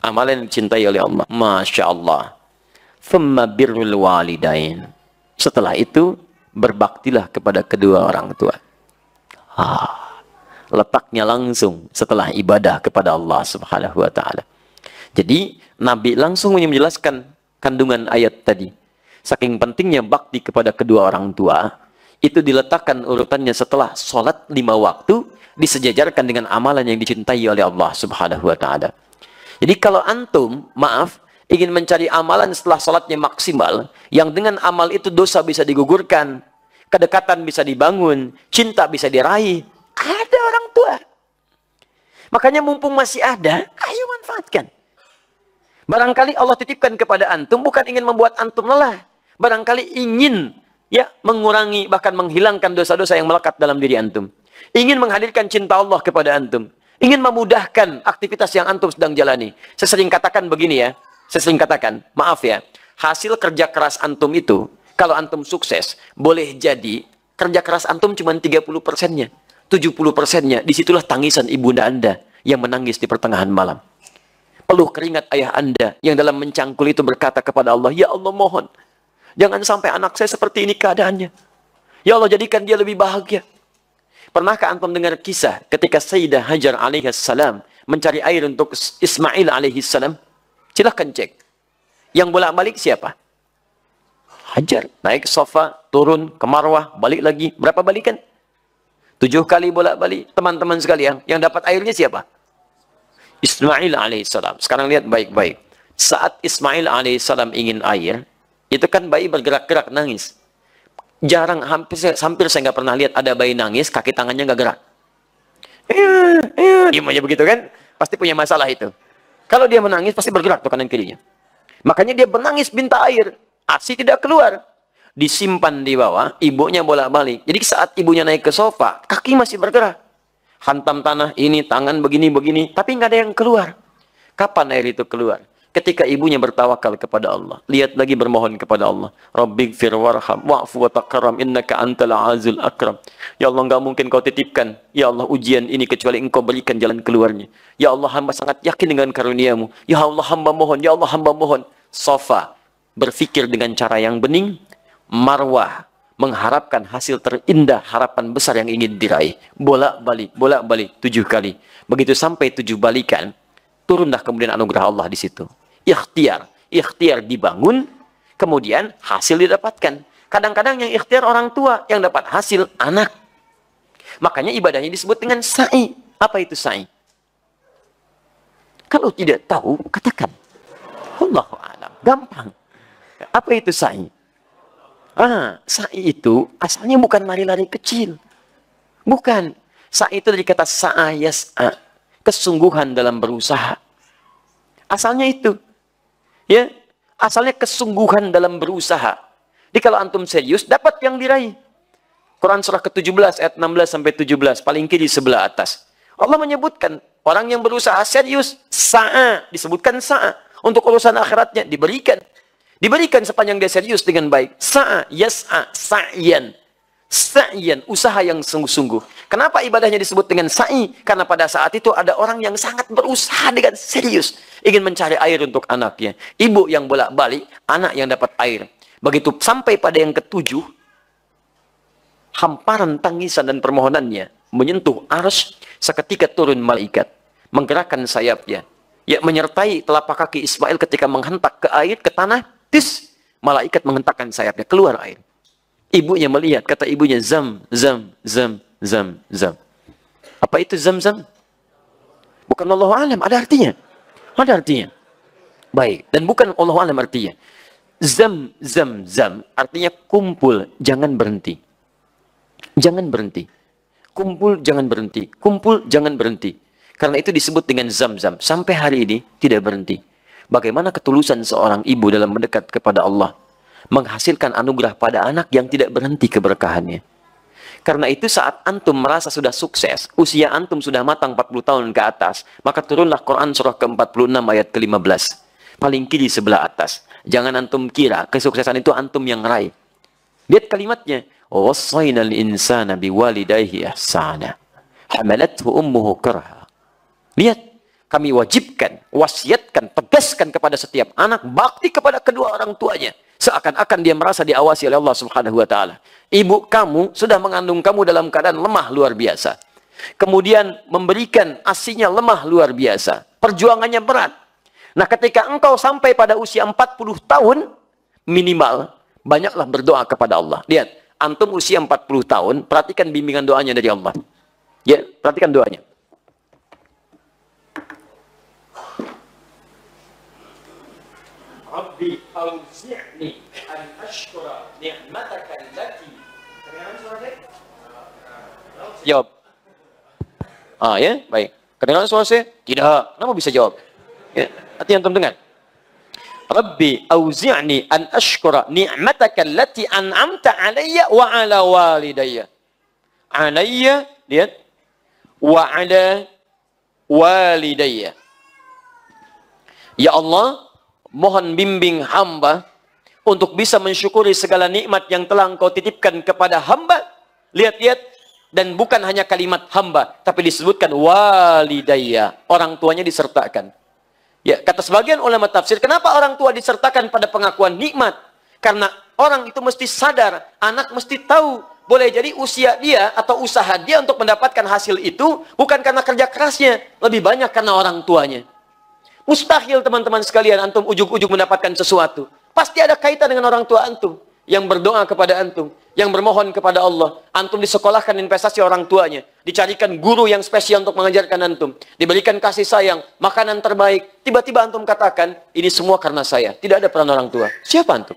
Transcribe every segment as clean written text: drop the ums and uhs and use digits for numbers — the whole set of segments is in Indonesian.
Amalan yang dicintai oleh Allah. Masya Allah. Thumma birrul walidain. Setelah itu, berbaktilah kepada kedua orang tua. Letaknya langsung setelah ibadah kepada Allah Subhanahu wa ta'ala. Jadi, Nabi langsung menjelaskan kandungan ayat tadi. Saking pentingnya bakti kepada kedua orang tua, itu diletakkan urutannya setelah sholat 5 waktu, disejajarkan dengan amalan yang dicintai oleh Allah Subhanahu wa ta'ala. Jadi kalau antum, maaf, ingin mencari amalan setelah sholatnya maksimal, yang dengan amal itu dosa bisa digugurkan, kedekatan bisa dibangun, cinta bisa diraih, ada orang tua. Makanya mumpung masih ada, ayo manfaatkan. Barangkali Allah titipkan kepada antum bukan ingin membuat antum lelah. Barangkali ingin mengurangi bahkan menghilangkan dosa-dosa yang melekat dalam diri antum. Ingin menghadirkan cinta Allah kepada antum. Ingin memudahkan aktivitas yang antum sedang jalani. Saya sering katakan begini ya. Saya sering katakan, maaf ya. Hasil kerja keras antum itu, kalau antum sukses, boleh jadi kerja keras antum cuma 30%-nya. 70%-nya, disitulah tangisan ibunda Anda yang menangis di pertengahan malam. Peluh keringat ayah Anda yang dalam mencangkul itu berkata kepada Allah, ya Allah mohon, jangan sampai anak saya seperti ini keadaannya. Ya Allah jadikan dia lebih bahagia. Pernahkah antum dengar kisah ketika Sayyidah Hajar alaihissalam mencari air untuk Ismail alaihissalam? Silahkan cek. Yang bolak-balik siapa? Hajar. Naik sofa, turun ke Marwah, balik lagi. Berapa balikan? 7 kali bolak-balik. Teman-teman sekalian, yang dapat airnya siapa? Ismail alaihissalam. Sekarang lihat baik-baik. Saat Ismail alaihissalam ingin air, itu kan bayi bergerak-gerak nangis. Jarang, hampir saya nggak pernah lihat ada bayi nangis, kaki tangannya nggak gerak. Diam aja begitu kan? Pasti punya masalah itu. Kalau dia menangis, pasti bergerak tuh kanan kirinya. Makanya dia menangis minta air. ASI tidak keluar. Disimpan di bawah, ibunya bolak-balik. Jadi saat ibunya naik ke sofa, kaki masih bergerak. Hantam tanah, ini, tangan begini-begini. Tapi nggak ada yang keluar. Kapan air itu keluar? Ketika ibunya bertawakal kepada Allah. Lihat lagi bermohon kepada Allah. Rabbighfir warham wa'fu wa takaram innaka antal azul akram. Ya Allah, enggak mungkin kau titipkan, ya Allah, ujian ini kecuali engkau berikan jalan keluarnya. Ya Allah, hamba sangat yakin dengan karuniamu. Ya Allah, hamba mohon. Ya Allah, hamba mohon. Sofa berpikir dengan cara yang bening. Marwah mengharapkan hasil terindah, harapan besar yang ingin diraih. Bolak-balik 7 kali. Begitu sampai 7 balikan, turunlah kemudian anugerah Allah di situ. Ikhtiar dibangun, kemudian hasil didapatkan. Kadang-kadang yang ikhtiar orang tua, yang dapat hasil anak. Makanya ibadahnya disebut dengan sa'i. Apa itu sa'i? Kalau tidak tahu, katakan. Allahu a'lam. Gampang. Apa itu sa'i? Sa'i itu asalnya bukan lari-lari kecil. Bukan. Sa'i itu dari kata sa'a yas'a. Kesungguhan dalam berusaha. Asalnya itu. Ya, asalnya kesungguhan dalam berusaha. Jadi kalau antum serius, dapat yang diraih. Quran surah ke-17 ayat 16 sampai 17, paling kiri sebelah atas. Allah menyebutkan orang yang berusaha serius, sa'a, disebutkan sa'a. Untuk urusan akhiratnya diberikan. Diberikan sepanjang dia serius dengan baik. Sa'a, yas'a, sa'yan. Sa'yan, usaha yang sungguh-sungguh. Kenapa ibadahnya disebut dengan sa'i? Karena pada saat itu ada orang yang sangat berusaha dengan serius. Ingin mencari air untuk anaknya. Ibu yang bolak-balik, anak yang dapat air. Begitu sampai pada yang ke-7, hamparan tangisan dan permohonannya menyentuh arsy, seketika turun malaikat. Menggerakkan sayapnya. Ya, menyertai telapak kaki Ismail ketika menghentak ke air, ke tanah. Malaikat menghentakkan sayapnya, keluar air. Ibunya melihat, kata ibunya, zam, zam, zam, zam, zam. Apa itu zam, zam? Bukan Allahu a'lam, ada artinya. Ada artinya. Baik, dan bukan Allahu a'lam artinya. Zam, zam, zam, artinya kumpul, jangan berhenti. Jangan berhenti. Kumpul, jangan berhenti. Kumpul, jangan berhenti. Karena itu disebut dengan zam, zam. Sampai hari ini, tidak berhenti. Bagaimana ketulusan seorang ibu dalam mendekat kepada Allah. Menghasilkan anugerah pada anak yang tidak berhenti keberkahannya. Karena itu saat antum merasa sudah sukses, usia antum sudah matang 40 tahun ke atas, maka turunlah Quran surah ke-46 ayat ke-15. Paling kiri sebelah atas. Jangan antum kira kesuksesan itu antum yang raih. Lihat kalimatnya. وَوَصَّيْنَا الْإِنسَانَ بِوَالِدَيْهِ إِحْسَانًا حَمَلَتْهُ أُمُّهُ كَرْهًا. Lihat. kami wajibkan, wasiatkan, tegaskan kepada setiap anak bakti kepada kedua orang tuanya. Seakan-akan dia merasa diawasi oleh Allah Subhanahu wa taala. Ibu kamu sudah mengandung kamu dalam keadaan lemah luar biasa. Kemudian memberikan ASINya lemah luar biasa. Perjuangannya berat. Nah, ketika engkau sampai pada usia 40 tahun minimal, banyaklah berdoa kepada Allah. Lihat, antum usia 40 tahun, perhatikan bimbingan doanya dari Allah. Ya, perhatikan doanya. Rabbi auzi'ni an ashkura ni'mataka allati. Jawab. Ya, baik. Kedengaran suara saya? Tidak. Kenapa bisa jawab? Ya, hati antum dengar. Rabbi auzi'ni an ashkura ni'mataka allati an'amta 'alayya wa 'ala walidayya. 'Alayya, lihat. Wa 'ala walidayya. Ya Allah, mohon bimbing hamba untuk bisa mensyukuri segala nikmat yang telah Engkau titipkan kepada hamba. Lihat-lihat, dan bukan hanya kalimat hamba, tapi disebutkan walidayya, orang tuanya disertakan. Ya, kata sebagian ulama tafsir, kenapa orang tua disertakan pada pengakuan nikmat? Karena orang itu mesti sadar, anak mesti tahu, boleh jadi usia dia atau usaha dia untuk mendapatkan hasil itu bukan karena kerja kerasnya, lebih banyak karena orang tuanya. Mustahil teman-teman sekalian antum ujuk-ujuk mendapatkan sesuatu. Pasti ada kaitan dengan orang tua antum yang berdoa kepada antum, yang bermohon kepada Allah. Antum disekolahkan investasi orang tuanya, dicarikan guru yang spesial untuk mengajarkan antum, diberikan kasih sayang, makanan terbaik. Tiba-tiba antum katakan, ini semua karena saya. Tidak ada peran orang tua. Siapa antum?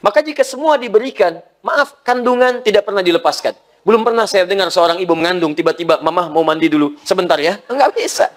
Maka jika semua diberikan, maaf, kandungan tidak pernah dilepaskan. Belum pernah saya dengar seorang ibu mengandung, tiba-tiba, mama mau mandi dulu, sebentar ya. Enggak bisa.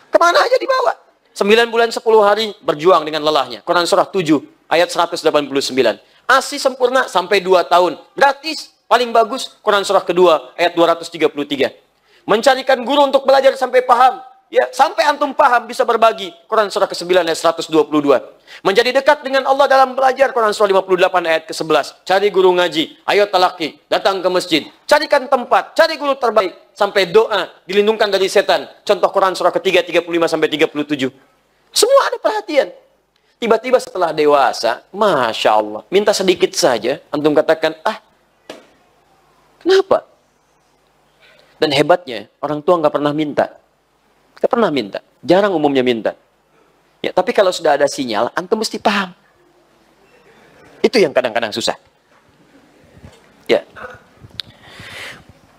Kemana aja dibawa. 9 bulan 10 hari berjuang dengan lelahnya. Quran surah 7, ayat 189. ASI sempurna sampai 2 tahun. Gratis, paling bagus. Quran surah kedua, ayat 233. Mencarikan guru untuk belajar sampai paham. Ya, sampai antum paham bisa berbagi. Quran surah ke-9 ayat 122. Menjadi dekat dengan Allah dalam belajar. Quran surah 58 ayat ke-11. Cari guru ngaji, ayo talaki, datang ke masjid. Carikan tempat, cari guru terbaik. Sampai doa, dilindungkan dari setan. Contoh Quran surah ketiga 35 sampai 37. Semua ada perhatian. Tiba-tiba setelah dewasa, Masya Allah, minta sedikit saja. Antum katakan, kenapa? Dan hebatnya, orang tua nggak pernah minta. Nggak pernah minta. Jarang umumnya minta. Ya, tapi kalau sudah ada sinyal, antum mesti paham. Itu yang kadang-kadang susah. Ya,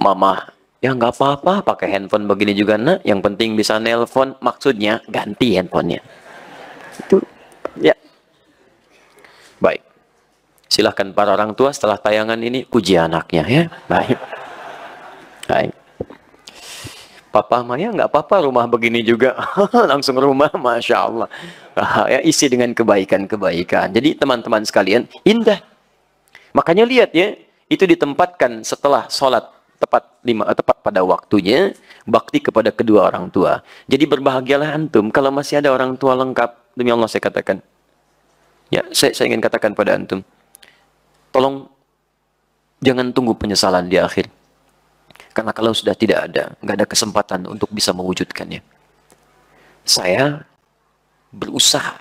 mama, ya nggak apa-apa, pakai handphone begini juga nak. Yang penting bisa nelpon, maksudnya ganti handphonenya. Itu, ya. Baik. Silahkan para orang tua setelah tayangan ini puji anaknya ya. Baik. Baik. Papa Maya nggak apa-apa rumah begini juga. Langsung rumah, Masya Allah. Ya, isi dengan kebaikan-kebaikan. Jadi teman-teman sekalian, indah. Makanya lihat ya, itu ditempatkan setelah sholat tepat pada waktunya, bakti kepada kedua orang tua. Jadi berbahagialah antum kalau masih ada orang tua lengkap. Demi Allah saya katakan. Ya, saya ingin katakan pada antum, tolong jangan tunggu penyesalan di akhir. Karena kalau sudah tidak ada, nggak ada kesempatan untuk bisa mewujudkannya. Saya berusaha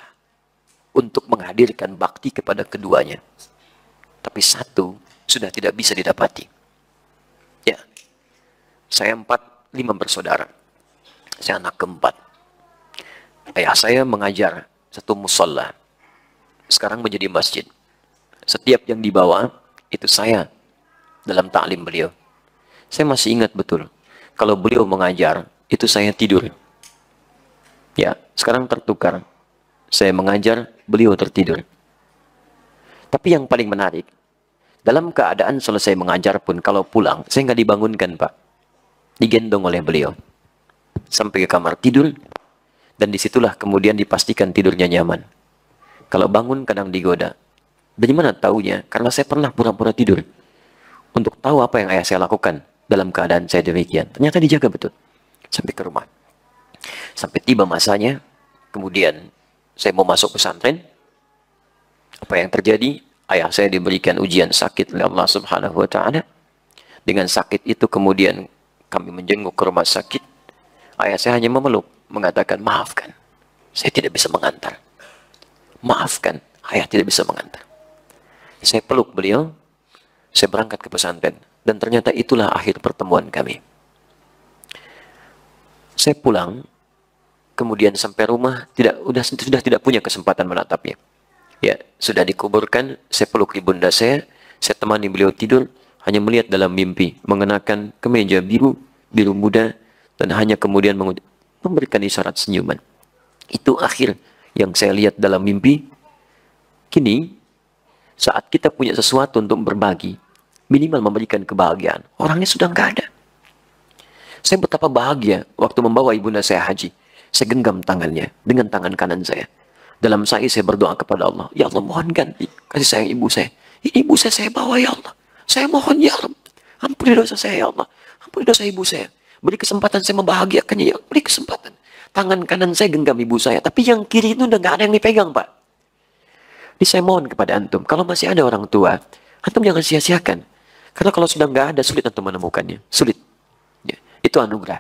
untuk menghadirkan bakti kepada keduanya. Tapi satu sudah tidak bisa didapati. Ya, saya 5 bersaudara. Saya anak keempat. Ayah saya mengajar satu musola. Sekarang menjadi masjid. Setiap yang dibawa, itu saya dalam ta'lim beliau. Saya masih ingat betul. Kalau beliau mengajar, itu saya tidur. Ya, sekarang tertukar. Saya mengajar, beliau tertidur. Tapi yang paling menarik, dalam keadaan selesai mengajar pun, kalau pulang, saya nggak dibangunkan, Pak. Digendong oleh beliau. Sampai ke kamar tidur, dan disitulah kemudian dipastikan tidurnya nyaman. Kalau bangun, kadang digoda. Dari mana taunya? Karena saya pernah pura-pura tidur. Untuk tahu apa yang ayah saya lakukan dalam keadaan saya demikian. Ternyata dijaga betul. Sampai ke rumah. Sampai tiba masanya, kemudian saya mau masuk pesantren. Apa yang terjadi? Ayah saya diberikan ujian sakit oleh Allah Subhanahu wa Ta'ala. Dengan sakit itu kemudian kami menjenguk ke rumah sakit, ayah saya hanya memeluk, mengatakan, maafkan, saya tidak bisa mengantar. Maafkan, ayah tidak bisa mengantar. Saya peluk beliau, saya berangkat ke pesantren, dan ternyata itulah akhir pertemuan kami. Saya pulang, kemudian sampai rumah, sudah tidak punya kesempatan menatapnya. Ya, sudah dikuburkan, saya peluk ibunda saya temani beliau tidur, hanya melihat dalam mimpi, mengenakan kemeja biru muda, dan hanya kemudian memberikan isyarat senyuman. Itu akhir yang saya lihat dalam mimpi. Kini, saat kita punya sesuatu untuk berbagi, minimal memberikan kebahagiaan, orangnya sudah nggak ada. Saya betapa bahagia waktu membawa ibunda saya haji. Saya genggam tangannya dengan tangan kanan saya. Dalam saya berdoa kepada Allah, ya Allah, mohon ganti kasih sayang ibu saya. Ini ibu saya bawa, ya Allah. Saya mohon, ya Allah, ampuni dosa saya, ya Allah. Ampuni dosa ibu saya. Beri kesempatan saya membahagiakannya, ya Allah. Beri kesempatan. Tangan kanan saya genggam ibu saya, tapi yang kiri itu udah nggak ada yang dipegang, Pak. Jadi saya mohon kepada antum, kalau masih ada orang tua, antum jangan sia-siakan. Karena kalau sudah nggak ada, sulit antum menemukannya. Sulit. Ya, itu anugerah.